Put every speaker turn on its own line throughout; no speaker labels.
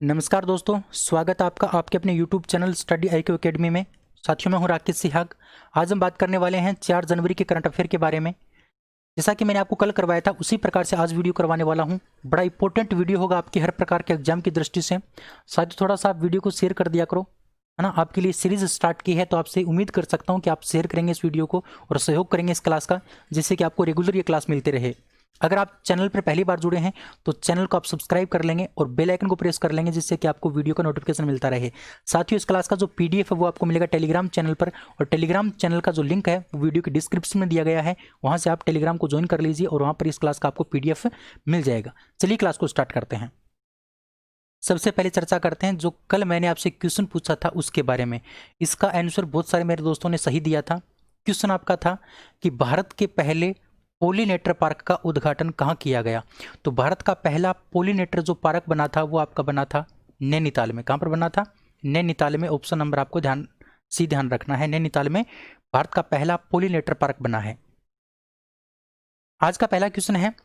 नमस्कार दोस्तों, स्वागत है आपका आपके अपने YouTube channel study IQ academy में। साथियों, मैं हूं राकेश सिहाग। आज हम बात करने वाले हैं 4 जनवरी के करंट अफेयर के बारे में। जैसा कि मैंने आपको कल करवाया था उसी प्रकार से आज वीडियो करवाने वाला हूं। बड़ा इंपॉर्टेंट वीडियो होगा आपके हर प्रकार के एग्जाम की दृष्टि से। साथ थोड़ा सा आप वीडियो को शेयर कर दिया करो, है ना। आपके लिए सीरीज स्टार्ट की है तो आपसे उम्मीद कर सकता हूँ कि आप शेयर करेंगे इस वीडियो को और सहयोग करेंगे इस क्लास का, जिससे कि आपको रेगुलर ये क्लास मिलते रहे। अगर आप चैनल पर पहली बार जुड़े हैं तो चैनल को आप सब्सक्राइब कर लेंगे और बेल आइकन को प्रेस कर लेंगे, जिससे कि आपको वीडियो का नोटिफिकेशन मिलता रहे। साथ ही इस क्लास का जो PDF है वो आपको मिलेगा टेलीग्राम चैनल पर, और टेलीग्राम चैनल का जो लिंक है वो वीडियो के डिस्क्रिप्शन में दिया गया है। वहां से आप टेलीग्राम को ज्वाइन कर लीजिए और वहां पर इस क्लास का आपको PDF मिल जाएगा। चलिए क्लास को स्टार्ट करते हैं। सबसे पहले चर्चा करते हैं जो कल मैंने आपसे क्वेश्चन पूछा था उसके बारे में। इसका आंसर बहुत सारे मेरे दोस्तों ने सही दिया था। क्वेश्चन आपका था कि भारत के पहले पोलिनेटर पार्क का उद्घाटन कहाँ किया गया। तो भारत का पहला पोलिनेटर जो पार्क बना था वो आपका बना था नैनीताल में। कहाँ पर बना था? नैनीताल में। ऑप्शन नंबर आपको ध्यान रखना है। नैनीताल में भारत का पहला पोलिनेटर पार्क बना है। आज का पहला क्वेश्चन है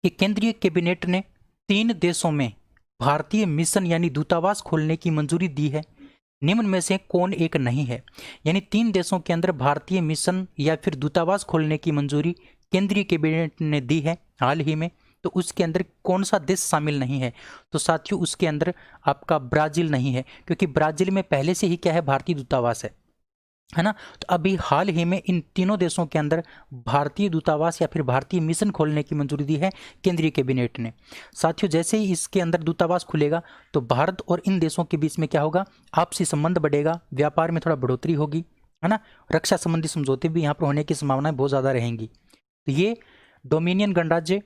कि केंद्रीय कैबिनेट ने 3 देशों में भारतीय मिशन यानी दूतावास खोलने की मंजूरी दी है। निम्न में से कौन एक नहीं है? यानी 3 देशों के अंदर भारतीय मिशन या फिर दूतावास खोलने की मंजूरी केंद्रीय कैबिनेट ने दी है हाल ही में। तो उसके अंदर कौन सा देश शामिल नहीं है? तो साथियों उसके अंदर आपका ब्राजील नहीं है, क्योंकि ब्राजील में पहले से ही क्या है, भारतीय दूतावास है ना। तो अभी हाल ही में इन तीनों देशों के अंदर भारतीय दूतावास या फिर भारतीय मिशन खोलने की मंजूरी दी है केंद्रीय कैबिनेट ने। साथियों जैसे ही इसके अंदर दूतावास खुलेगा तो भारत और इन देशों के बीच में क्या होगा, आपसी संबंध बढ़ेगा, व्यापार में थोड़ा बढ़ोतरी होगी, है ना। रक्षा संबंधी समझौते भी यहाँ पर होने की संभावनाएं बहुत ज़्यादा रहेंगी। तो ये डोमिनियन गणराज्य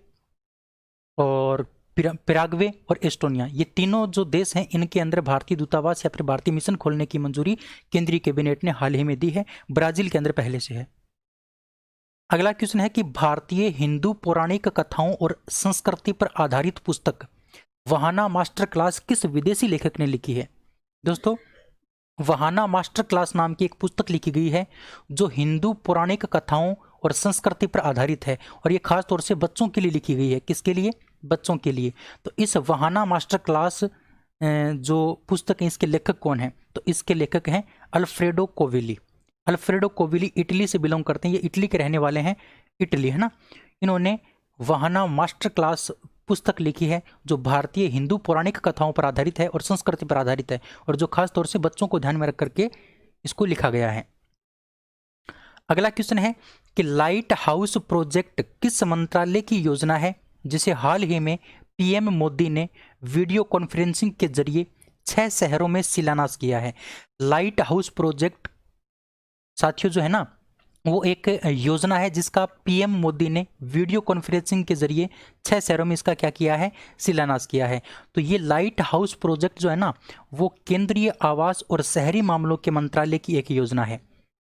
और पैराग्वे और एस्टोनिया, ये तीनों जो देश हैं इनके अंदर भारतीय दूतावास या फिर भारतीय मिशन खोलने की मंजूरी केंद्रीय कैबिनेट ने हाल ही में दी है। ब्राजील के अंदर पहले से है। अगला क्वेश्चन है कि भारतीय हिंदू पौराणिक कथाओं और संस्कृति पर आधारित पुस्तक वहाना मास्टर क्लास किस विदेशी लेखक ने लिखी है? दोस्तों, वहाना मास्टर क्लास नाम की एक पुस्तक लिखी गई है जो हिंदू पौराणिक कथाओं और संस्कृति पर आधारित है, और ये खास तौर से बच्चों के लिए लिखी गई है। किसके लिए? बच्चों के लिए। तो इस वहाना मास्टर क्लास जो पुस्तक है इसके लेखक कौन है? तो इसके लेखक हैं अल्फ्रेडो कोविली। अल्फ्रेडो कोविली इटली से बिलोंग करते हैं, ये इटली के रहने वाले हैं, इटली, है ना। इन्होंने वहाना मास्टर क्लास पुस्तक लिखी है जो भारतीय हिंदू पौराणिक कथाओं पर आधारित है और संस्कृति पर आधारित है, और जो खास तौर से बच्चों को ध्यान में रख करके इसको लिखा गया है। अगला क्वेश्चन है कि लाइट हाउस प्रोजेक्ट किस मंत्रालय की योजना है जिसे हाल ही में PM मोदी ने वीडियो कॉन्फ्रेंसिंग के जरिए 6 शहरों में शिलान्यास किया है। लाइट हाउस प्रोजेक्ट साथियों जो है ना वो एक योजना है जिसका PM मोदी ने वीडियो कॉन्फ्रेंसिंग के जरिए 6 शहरों में इसका क्या किया है, शिलान्यास किया है। तो ये लाइट हाउस प्रोजेक्ट जो है ना वो केंद्रीय आवास और शहरी मामलों के मंत्रालय की एक योजना है।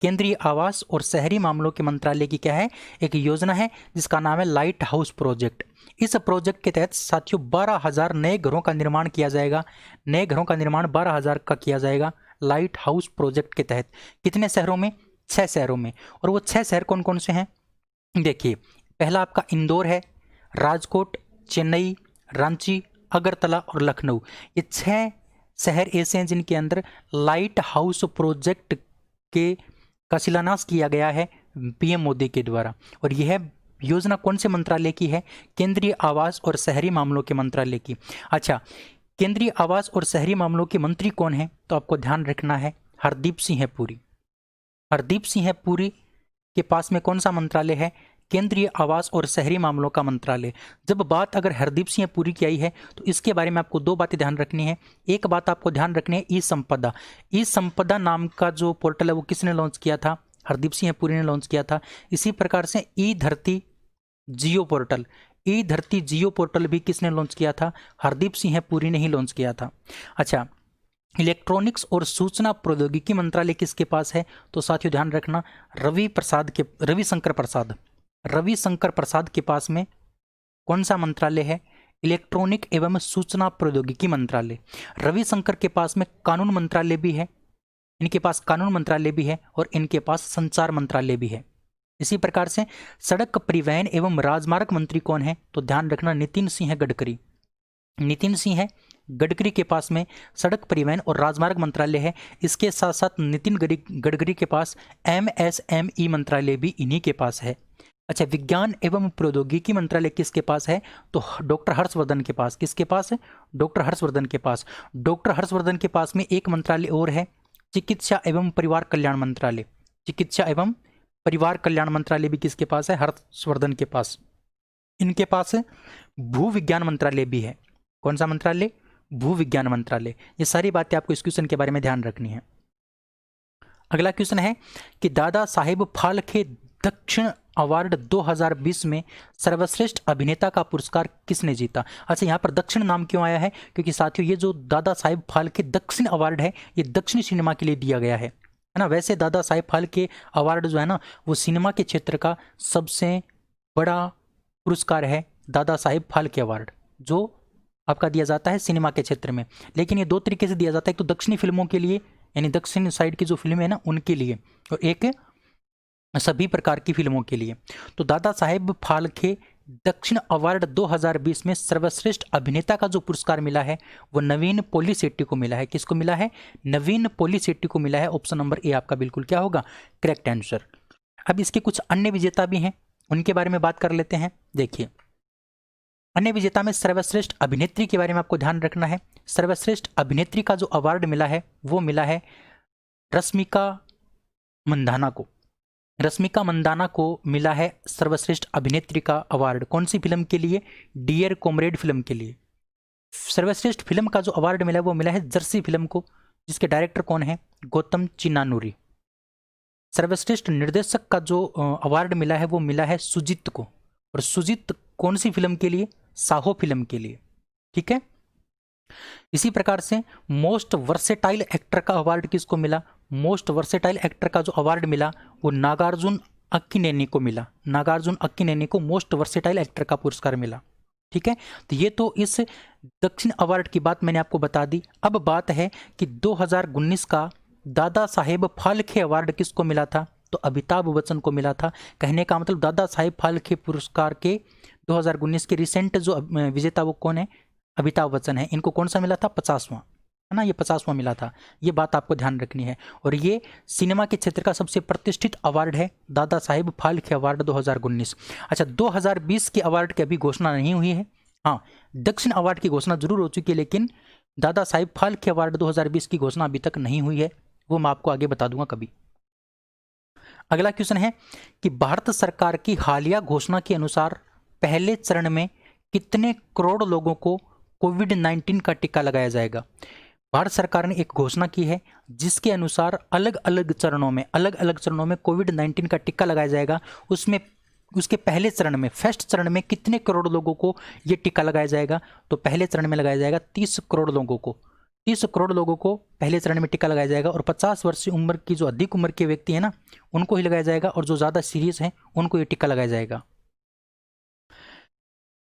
केंद्रीय आवास और शहरी मामलों के मंत्रालय की क्या है, एक योजना है जिसका नाम है लाइट हाउस प्रोजेक्ट। इस प्रोजेक्ट के तहत साथियों 12,000 नए घरों का निर्माण किया जाएगा। नए घरों का निर्माण 12,000 का किया जाएगा लाइट हाउस प्रोजेक्ट के तहत। कितने शहरों में? 6 शहरों में। और वो 6 शहर कौन कौन से हैं? देखिए, पहला आपका इंदौर है, राजकोट, चेन्नई, रांची, अगरतला और लखनऊ। ये 6 शहर ऐसे हैं जिनके अंदर लाइट हाउस प्रोजेक्ट के का शिलान्यास किया गया है PM मोदी के द्वारा। और यह योजना कौन से मंत्रालय की है? केंद्रीय आवास और शहरी मामलों के मंत्रालय की। अच्छा, केंद्रीय आवास और शहरी मामलों के मंत्री कौन है? तो आपको ध्यान रखना है, हरदीप सिंह पुरी। हरदीप सिंह पुरी के पास में कौन सा मंत्रालय है? केंद्रीय आवास और शहरी मामलों का मंत्रालय। जब बात अगर हरदीप सिंह पुरी की आई है तो इसके बारे में आपको 2 बातें ध्यान रखनी है। एक बात आपको ध्यान रखनी है, ई संपदा। ई संपदा नाम का जो पोर्टल है वो किसने लॉन्च किया था? हरदीप सिंह पुरी ने लॉन्च किया था। इसी प्रकार से ई धरती जियो पोर्टल, ई धरती जियो पोर्टल भी किसने लॉन्च किया था? हरदीप सिंह पुरी ने ही लॉन्च किया था। अच्छा, इलेक्ट्रॉनिक्स और सूचना प्रौद्योगिकी मंत्रालय किसके पास है? तो साथियों ध्यान रखना, रविशंकर प्रसाद के पास में कौन सा मंत्रालय है? इलेक्ट्रॉनिक एवं सूचना प्रौद्योगिकी मंत्रालय। रविशंकर के पास में कानून मंत्रालय भी है, इनके पास कानून मंत्रालय भी है और इनके पास संचार मंत्रालय भी है। इसी प्रकार से सड़क परिवहन एवं राजमार्ग मंत्री कौन है? तो ध्यान रखना, नितिन सिंह गडकरी। नितिन सिंह गडकरी के पास में सड़क परिवहन और राजमार्ग मंत्रालय है। इसके साथ साथ नितिन गडकरी के पास MSME मंत्रालय भी इन्हीं के पास है। अच्छा, विज्ञान एवं प्रौद्योगिकी मंत्रालय किसके पास है? तो डॉक्टर हर्षवर्धन के पास। किसके पास है? डॉक्टर हर्षवर्धन के पास। डॉक्टर हर्षवर्धन के पास में एक मंत्रालय और है, चिकित्सा एवं परिवार कल्याण मंत्रालय। चिकित्सा एवं परिवार कल्याण मंत्रालय भी किसके पास है? हर्षवर्धन के पास। इनके पास भू विज्ञान मंत्रालय भी है। कौन सा मंत्रालय? भू विज्ञान मंत्रालय। ये सारी बातें आपको इस क्वेश्चन के बारे में ध्यान रखनी है। अगला क्वेश्चन है कि दादा साहेब फाल्के दक्षिण अवार्ड 2020 में सर्वश्रेष्ठ अभिनेता का पुरस्कार किसने जीता? अच्छा, यहाँ पर दक्षिण नाम क्यों आया है? क्योंकि साथियों ये जो दादा साहेब फाल्के दक्षिण अवार्ड है, ये दक्षिणी सिनेमा के लिए दिया गया है ना। वैसे दादा साहेब फाल्के अवार्ड जो है ना, वो सिनेमा के क्षेत्र का सबसे बड़ा पुरस्कार है, दादा साहेब फाल्के अवार्ड, जो आपका दिया जाता है सिनेमा के क्षेत्र में। लेकिन ये दो तरीके से दिया जाता है, एक तो दक्षिणी फिल्मों के लिए, यानी दक्षिण साइड की जो फिल्में है ना उनके लिए, और एक सभी प्रकार की फिल्मों के लिए। तो दादा साहेब फाल्के दक्षिण अवार्ड 2020 में सर्वश्रेष्ठ अभिनेता का जो पुरस्कार मिला है वो नवीन पोलिसेट्टी को मिला है। किसको मिला है? नवीन पोलिसेट्टी को मिला है। ऑप्शन नंबर ए आपका बिल्कुल क्या होगा? Correct answer. अब इसके कुछ अन्य विजेता भी हैं, उनके बारे में बात कर लेते हैं। देखिए, अन्य विजेता में सर्वश्रेष्ठ अभिनेत्री के बारे में आपको ध्यान रखना है। सर्वश्रेष्ठ अभिनेत्री का जो अवार्ड मिला है वो मिला है रश्मिका मंदाना को। रश्मिका मंदाना को मिला है सर्वश्रेष्ठ अभिनेत्री का अवार्ड। कौन सी फिल्म के लिए? डियर कॉमरेड फिल्म के लिए। सर्वश्रेष्ठ फिल्म का जो अवार्ड मिला है वो मिला है जर्सी फिल्म को, जिसके डायरेक्टर कौन है? गौतम चिन्नानुरी। सर्वश्रेष्ठ निर्देशक का जो अवार्ड मिला है वो मिला है सुजीत को। और सुजीत कौन सी फिल्म के लिए? साहो फिल्म के लिए। ठीक है। इसी प्रकार से मोस्ट वर्सेटाइल एक्टर का अवार्ड किसको मिला? मोस्ट वर्सेटाइल एक्टर का जो अवार्ड मिला वो नागार्जुन अक्किनेनी को मिला। नागार्जुन अक्किनेनी को मोस्ट वर्सेटाइल एक्टर का पुरस्कार मिला। ठीक है। तो ये तो इस दक्षिण अवार्ड की बात मैंने आपको बता दी। अब बात है कि 2019 का दादा साहेब फाल्के अवार्ड किसको मिला था? तो अमिताभ बच्चन को मिला था। कहने का मतलब दादा साहेब फाल्के पुरस्कार के 2019 के रिसेंट जो विजेता वो कौन है? अमिताभ बच्चन है। इनको कौन सा मिला था? 50वां, है ना, ये 50वां मिला था। ये बात आपको ध्यान रखनी है। और ये सिनेमा के क्षेत्र का सबसे प्रतिष्ठित अवार्ड है, दादा साहेब फाल्के अवार्ड 2019। अच्छा, 2020 के अवार्ड की अभी घोषणा नहीं हुई है। हाँ, दक्षिण अवार्ड की घोषणा जरूर हो चुकी है, लेकिन दादा साहेब फाल्के अवार्ड 2020 की घोषणा अभी तक नहीं हुई है। वो मैं आपको आगे बता दूंगा कभी। अगला क्वेश्चन है कि भारत सरकार की हालिया घोषणा के अनुसार पहले चरण में कितने करोड़ लोगों को कोविड-19 का टीका लगाया जाएगा? भारत सरकार ने एक घोषणा की है जिसके अनुसार अलग अलग चरणों में कोविड-19 का टीका लगाया जाएगा। उसमें उसके पहले चरण में, फर्स्ट चरण में कितने करोड़ लोगों को ये टीका लगाया जाएगा? तो पहले चरण में लगाया जाएगा 30 करोड़ लोगों को। 30 करोड़ लोगों को पहले चरण में टीका लगाया जाएगा। और 50 वर्ष की उम्र की जो अधिक उम्र के व्यक्ति हैं ना, उनको ही लगाया जाएगा, और जो ज़्यादा सीरियस हैं उनको ये टीका लगाया जाएगा।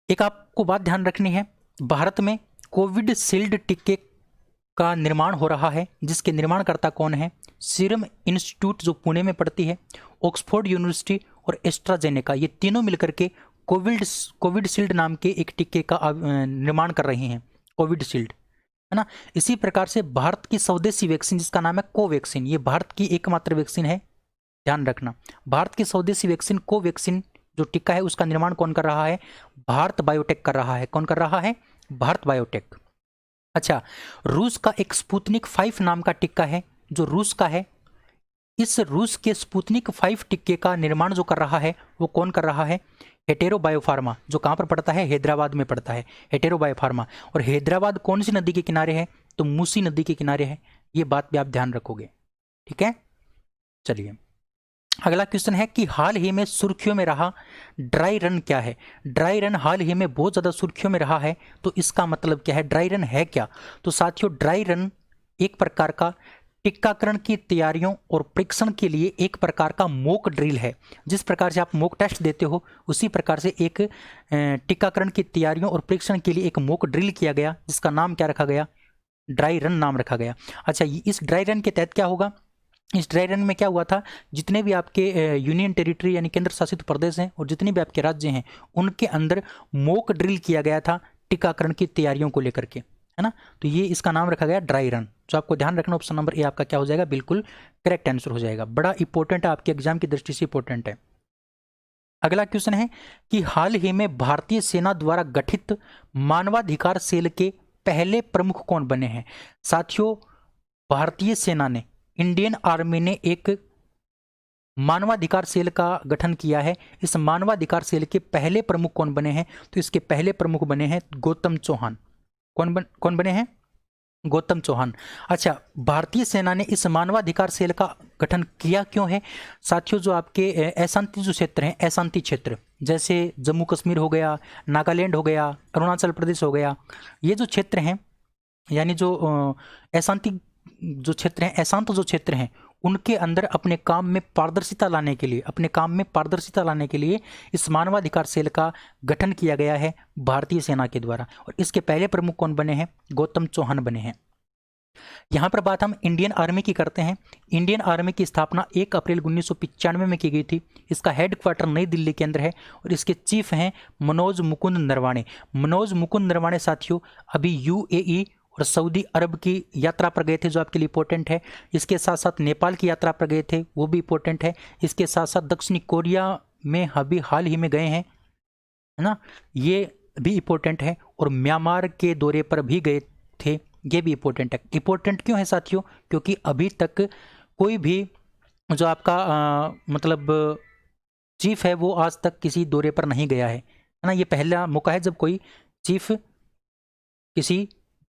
एक आपको बात ध्यान रखनी है, भारत में कोविडशील्ड टीके का निर्माण हो रहा है, जिसके निर्माणकर्ता कौन है? सीरम इंस्टीट्यूट जो पुणे में पड़ती है, ऑक्सफोर्ड यूनिवर्सिटी और एस्ट्राजेनेका, ये तीनों मिलकर के कोविडशील्ड नाम के एक टीके का निर्माण कर रही हैं, कोविडशील्ड, है ना। इसी प्रकार से भारत की स्वदेशी वैक्सीन जिसका नाम है कोवैक्सीन, ये भारत की एकमात्र वैक्सीन है, ध्यान रखना। भारत की स्वदेशी वैक्सीन कोवैक्सीन जो टीका है उसका निर्माण कौन कर रहा है? भारत बायोटेक कर रहा है। कौन कर रहा है? भारत बायोटेक। अच्छा, रूस का एक स्पुतनिक 5 नाम का टीका है जो रूस का है। इस रूस के स्पुतनिक 5 टीके का निर्माण जो कर रहा है वो कौन कर रहा है? हेटेरो बायोफार्मा, जो कहाँ पर पड़ता है? हैदराबाद में पड़ता है, हेटेरो बायोफार्मा। और हैदराबाद कौन सी नदी के किनारे है? तो मूसी नदी के किनारे है। ये बात भी आप ध्यान रखोगे। ठीक है। चलिए, अगला क्वेश्चन है कि हाल ही में सुर्खियों में रहा ड्राई रन क्या है? ड्राई रन हाल ही में बहुत ज़्यादा सुर्खियों में रहा है, तो इसका मतलब क्या है? ड्राई रन है क्या? तो साथियों, ड्राई रन एक प्रकार का टीकाकरण की तैयारियों और परीक्षण के लिए एक प्रकार का मॉक ड्रिल है। जिस प्रकार से आप मॉक टेस्ट देते हो, उसी प्रकार से एक टीकाकरण की तैयारियों और परीक्षण के लिए एक मॉक ड्रिल किया गया, जिसका नाम क्या रखा गया? ड्राई रन नाम रखा गया। अच्छा, इस ड्राई रन के तहत क्या होगा? इस ड्राई रन में क्या हुआ था? जितने भी आपके यूनियन टेरिटरी यानी केंद्र शासित प्रदेश हैं और जितने भी आपके राज्य हैं, उनके अंदर मॉक ड्रिल किया गया था टीकाकरण की तैयारियों को लेकर के, है है ना। तो ये इसका नाम रखा गया ड्राई रन। जो आपको ध्यान रखना, ऑप्शन नंबर ए आपका क्या हो जाएगा, बिल्कुल करेक्ट आंसर हो जाएगा। बड़ा इंपॉर्टेंट है, आपके एग्जाम की दृष्टि से इंपॉर्टेंट है। अगला क्वेश्चन है कि हाल ही में भारतीय सेना द्वारा गठित मानवाधिकार सेल के पहले प्रमुख कौन बने हैं। साथियों, भारतीय सेना ने, इंडियन आर्मी ने एक मानवाधिकार सेल का गठन किया है। इस मानवाधिकार सेल के पहले प्रमुख कौन बने हैं, तो इसके पहले प्रमुख बने हैं गौतम चौहान। कौन बने हैं, गौतम चौहान। अच्छा, भारतीय सेना ने इस मानवाधिकार सेल का गठन किया क्यों है। साथियों, जो आपके अशांति जो क्षेत्र हैं, अशांति क्षेत्र जैसे जम्मू कश्मीर हो गया, नागालैंड हो गया, अरुणाचल प्रदेश हो गया, ये जो क्षेत्र हैं, यानी जो अशांति जो क्षेत्र हैं, अशांत जो क्षेत्र हैं, उनके अंदर अपने काम में पारदर्शिता लाने के लिए इस मानवाधिकार सेल का गठन किया गया है भारतीय सेना के द्वारा। और इसके पहले प्रमुख कौन बने हैं, गौतम चौहान बने हैं। यहाँ पर बात हम इंडियन आर्मी की करते हैं। इंडियन आर्मी की स्थापना 1 अप्रैल 1995 में की गई थी। इसका हेडक्वार्टर नई दिल्ली के अंदर है और इसके चीफ हैं मनोज मुकुंद नरवाणे। मनोज मुकुंद नरवाणे साथियों अभी UAE और सऊदी अरब की यात्रा पर गए थे, जो आपके लिए इंपॉर्टेंट है। इसके साथ साथ नेपाल की यात्रा पर गए थे, वो भी इंपॉर्टेंट है। इसके साथ साथ दक्षिणी कोरिया में अभी हाल ही में गए हैं, है ना, ये भी इंपॉर्टेंट है। और म्यांमार के दौरे पर भी गए थे, ये भी इंपॉर्टेंट है। इंपॉर्टेंट क्यों है साथियों, क्योंकि अभी तक कोई भी जो आपका मतलब चीफ है वो आज तक किसी दौरे पर नहीं गया है ना। ये पहला मौका है जब कोई चीफ किसी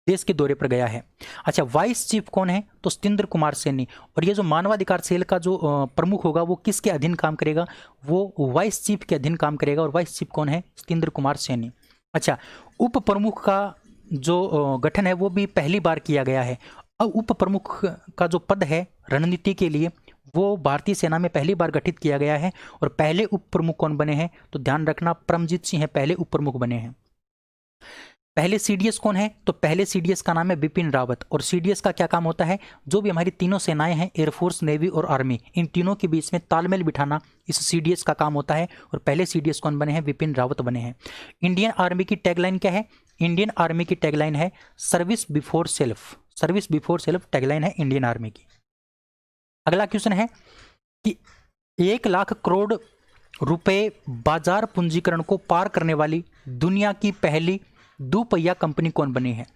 देश के दौरे पर गया है। अच्छा, वाइस चीफ कौन है, तो सतिंद्र कुमार सैनी। और ये जो मानवाधिकार सेल का जो प्रमुख होगा वो किसके अधीन काम करेगा, वो वाइस चीफ के अधीन काम करेगा। और वाइस चीफ कौन है, सतिंद्र कुमार सैनी। अच्छा, उप प्रमुख का जो गठन है वो भी पहली बार किया गया है। अब उप प्रमुख का जो पद है रणनीति के लिए, वो भारतीय सेना में पहली बार गठित किया गया है। और पहले उप प्रमुख कौन बने हैं, तो ध्यान रखना परमजीत सिंह पहले उप प्रमुख बने हैं। पहले CDS कौन है, तो पहले CDS का नाम है बिपिन रावत। और CDS का क्या काम होता है, जो भी हमारी तीनों सेनाएं हैं, एयरफोर्स, नेवी और आर्मी, इन तीनों के बीच में तालमेल बिठाना इस CDS का काम होता है। और पहले CDS कौन बने हैं, बिपिन रावत बने हैं। इंडियन आर्मी की टैगलाइन क्या है, इंडियन आर्मी की टैगलाइन है service before self. Service before self tagline है इंडियन आर्मी की। अगला क्वेश्चन है कि 1 लाख करोड़ रुपए बाजार पूंजीकरण को पार करने वाली दुनिया की पहली दोपहिया कंपनी कौन बनी है।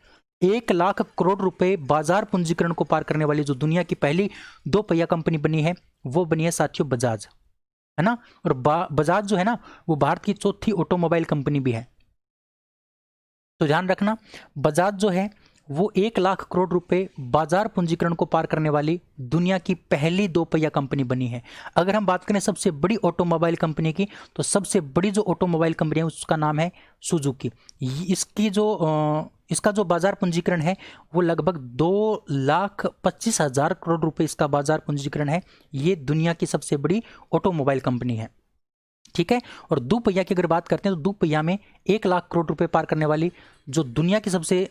1 लाख करोड़ रुपए बाजार पूंजीकरण को पार करने वाली जो दुनिया की पहली दोपहिया कंपनी बनी है, वो बनी है साथियों बजाज, है ना। और बजाज जो है ना, वो भारत की चौथी ऑटोमोबाइल कंपनी भी है। तो ध्यान रखना, बजाज जो है वो 1 लाख करोड़ रुपए बाजार पूंजीकरण को पार करने वाली दुनिया की पहली दोपहिया कंपनी बनी है। अगर हम बात करें सबसे बड़ी ऑटोमोबाइल कंपनी की, तो सबसे बड़ी जो ऑटोमोबाइल कंपनी है उसका नाम है सुजुकी। इसका जो बाजार पूंजीकरण है वो लगभग 2,25,000 करोड़ रुपए इसका बाजार पूंजीकरण है। ये दुनिया की सबसे बड़ी ऑटोमोबाइल कंपनी है, ठीक है। और दोपहिया की अगर बात करते हैं तो दोपहिया में 1 लाख करोड़ रुपए पार करने वाली जो दुनिया की सबसे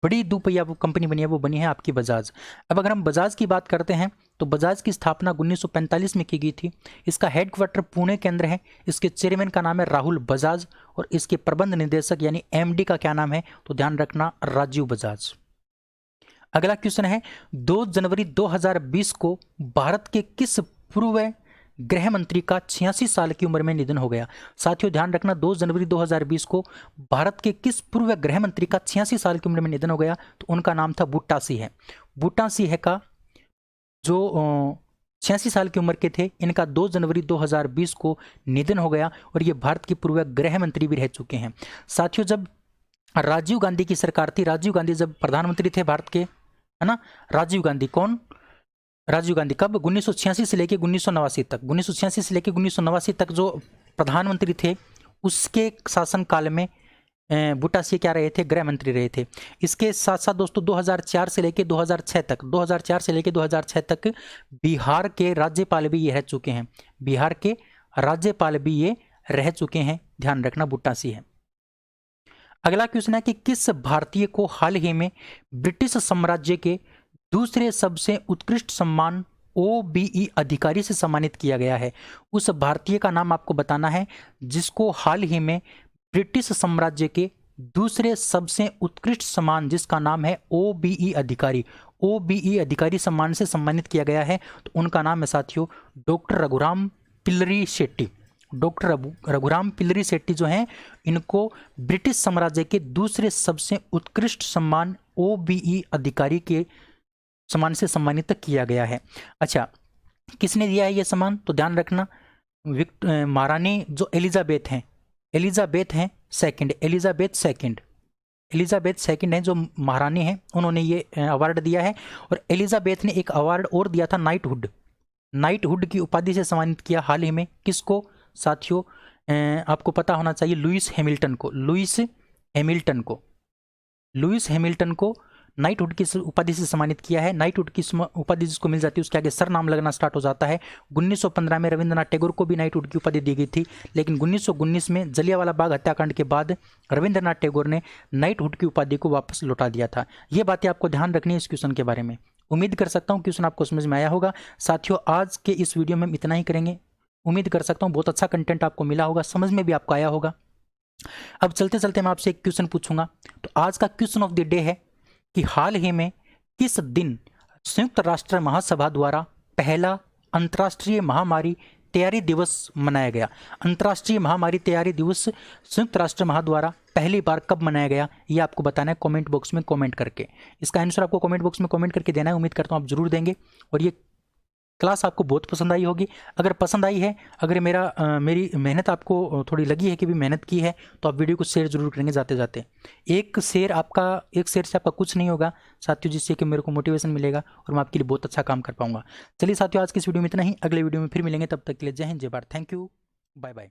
बड़ी दोपहिया कंपनी बनी है वो बनी है आपकी बजाज। अब अगर हम बजाज की बात करते हैं तो बजाज की स्थापना 1945 में की गई थी। इसका हेडक्वार्टर पुणे के अंदर है। इसके चेयरमैन का नाम है राहुल बजाज और इसके प्रबंध निदेशक यानी MD का क्या नाम है, तो ध्यान रखना राजीव बजाज। अगला क्वेश्चन है 2 जनवरी 2020 को भारत के किस पूर्व गृह मंत्री का 86 साल की उम्र में निधन हो गया। साथियों ध्यान रखना, 2 जनवरी 2020 को भारत के किस पूर्व गृह मंत्री का 86 साल की उम्र में निधन हो गया, तो उनका नाम था बूटा सिंह। बूटा सिंह का जो 86 साल की उम्र के थे, इनका 2 जनवरी 2020 को निधन हो गया और ये भारत के पूर्व गृह मंत्री भी रह चुके हैं। साथियों, जब राजीव गांधी की सरकार थी, राजीव गांधी जब प्रधानमंत्री थे भारत के, है ना, राजीव गांधी कौन, राजीव गांधी कब 1986 से लेकर 1989 तक, 1986 से लेकर 1989 तक जो प्रधानमंत्री थे, उसके शासनकाल में बूटा सिंह क्या रहे थे, गृह मंत्री रहे थे। इसके साथ साथ दोस्तों 2004 से लेकर 2006 तक, 2004 से लेकर 2006 तक बिहार के राज्यपाल भी ये रह चुके हैं। बिहार के राज्यपाल भी ये रह चुके हैं, ध्यान रखना बूटा सिंह है। अगला क्वेश्चन है कि किस भारतीय को हाल ही में ब्रिटिश साम्राज्य के दूसरे सबसे उत्कृष्ट सम्मान OBE अधिकारी से सम्मानित किया गया है। उस भारतीय का नाम आपको बताना है जिसको हाल ही में ब्रिटिश साम्राज्य के दूसरे सबसे उत्कृष्ट सम्मान जिसका नाम है OBE अधिकारी, OBE अधिकारी सम्मान से सम्मानित किया गया है, तो उनका नाम है साथियों डॉक्टर रघुराम पिल्लरी शेट्टी। डॉक्टर रघुराम पिल्लरी शेट्टी जो हैं, इनको ब्रिटिश साम्राज्य के दूसरे सबसे उत्कृष्ट सम्मान OBE अधिकारी के सम्मान से सम्मानित किया गया है। अच्छा, किसने दिया है ये सम्मान? तो ध्यान रखना, महारानी जो एलिजाबेथ हैं, एलिजाबेथ सेकंड हैं जो महारानी हैं, उन्होंने ये अवार्ड दिया है। और एलिजाबेथ ने एक अवार्ड और दिया था, नाइटहुड की उपाधि से सम्मानित किया हाल ही में। किसको साथियों? आपको पता होना चाहिए, लुइस हैमिल्टन को नाइटहुड की उपाधि से सम्मानित किया है। नाइटहुड की उपाधि जिसको मिल जाती है उसके आगे सर नाम लगना स्टार्ट हो जाता है। 1915 में रविंद्रनाथ टैगोर को भी नाइटहुड की उपाधि दी गई थी, लेकिन 1919 में जलियांवाला बाग हत्याकांड के बाद रविंद्रनाथ टैगोर ने नाइटहुड की उपाधि को वापस लौटा दिया था। ये बातें आपको ध्यान रखनी है इस क्वेश्चन के बारे में। उम्मीद कर सकता हूँ क्वेश्चन आपको समझ में आया होगा। साथियों, आज के इस वीडियो में हम इतना ही करेंगे। उम्मीद कर सकता हूँ बहुत अच्छा कंटेंट आपको मिला होगा, समझ में भी आपको आया होगा। अब चलते चलते मैं आपसे एक क्वेश्चन पूछूंगा। तो आज का क्वेश्चन ऑफ द डे है कि हाल ही में किस दिन संयुक्त राष्ट्र महासभा द्वारा पहला अंतर्राष्ट्रीय महामारी तैयारी दिवस मनाया गया? अंतर्राष्ट्रीय महामारी तैयारी दिवस संयुक्त राष्ट्र महा द्वारा पहली बार कब मनाया गया, ये आपको बताना है कमेंट बॉक्स में कमेंट करके। इसका आंसर आपको कमेंट बॉक्स में कमेंट करके देना है। उम्मीद करता हूँ आप जरूर देंगे और ये क्लास आपको बहुत पसंद आई होगी। अगर पसंद आई है, अगर मेरी मेहनत आपको थोड़ी लगी है कि भी मेहनत की है, तो आप वीडियो को शेयर जरूर करेंगे जाते जाते। एक शेयर से आपका कुछ नहीं होगा साथियों, जिससे कि मेरे को मोटिवेशन मिलेगा और मैं आपके लिए बहुत अच्छा काम कर पाऊंगा। चलिए साथियों, आज की इस वीडियो में इतना ही। अगले वीडियो में फिर मिलेंगे, तब तक के लिए जय हिंद, जय Bharat. Thank you, bye bye.